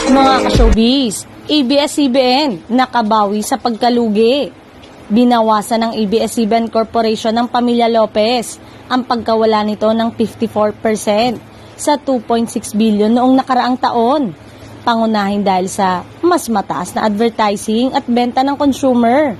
Mga ka-showbiz, ABS-CBN nakabawi sa pagkalugi. Binawasan ng ABS-CBN Corporation ng Pamilya Lopez ang pagkawala nito ng 54% sa 2.6 billion noong nakaraang taon. Pangunahin dahil sa mas mataas na advertising at benta ng consumer.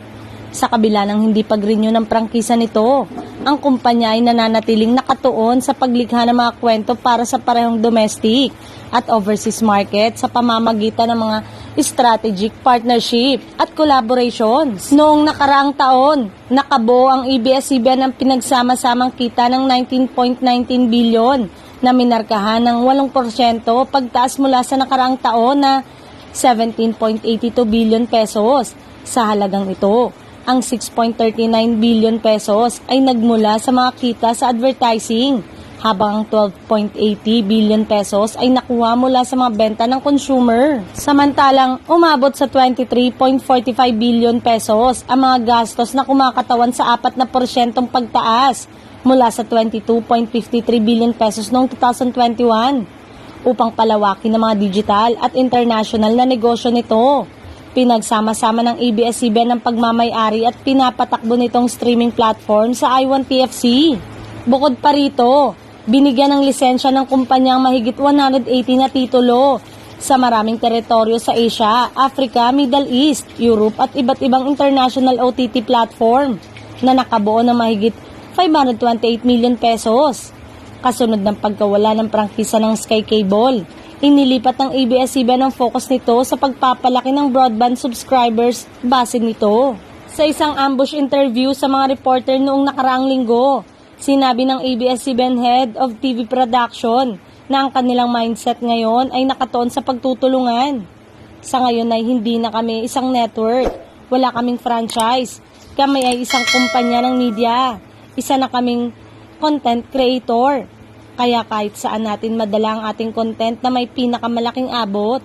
Sa kabila ng hindi pag-renew ng prangkisa nito, ang kumpanya ay nananatiling nakatuon sa paglikha ng mga kwento para sa parehong domestic at overseas market sa pamamagitan ng mga strategic partnership at collaborations. Noong nakaraang taon, nakabuo ang ABS-CBN ng pinagsama-samang kita ng 19.19 billion na minarkahan ng 8% pagtaas mula sa nakaraang taon na 17.82 billion pesos. Sa halagang ito, ang 6.39 billion pesos ay nagmula sa mga kita sa advertising, habang 12.80 billion pesos ay nakuha mula sa mga benta ng consumer. Samantalang umabot sa 23.45 billion pesos ang mga gastos na kumakatawan sa 4% pagtaas mula sa 22.53 billion pesos noong 2021 upang palawakin ng mga digital at international na negosyo nito. Pinagsama-sama ng ABS-CBN ang pagmamay-ari at pinapatakbo nitong streaming platform sa I1TFC. Bukod pa rito, binigyan ng lisensya ng kumpanyang mahigit 180 na titulo sa maraming teritoryo sa Asia, Africa, Middle East, Europe at iba't ibang international OTT platform na nakabuo ng mahigit 528 million pesos. Kasunod ng pagkawala ng prangkisa ng Sky Cable, inilipat ng ABS-CBN ang focus nito sa pagpapalaki ng broadband subscribers base nito. Sa isang ambush interview sa mga reporter noong nakaraang linggo, sinabi ng ABS-CBN Head of TV Production na ang kanilang mindset ngayon ay nakatuon sa pagtutulungan. Sa ngayon ay hindi na kami isang network, wala kaming franchise, kami ay isang kumpanya ng media, isa na kaming content creator. Kaya kahit saan natin madala ang ating content na may pinakamalaking abot.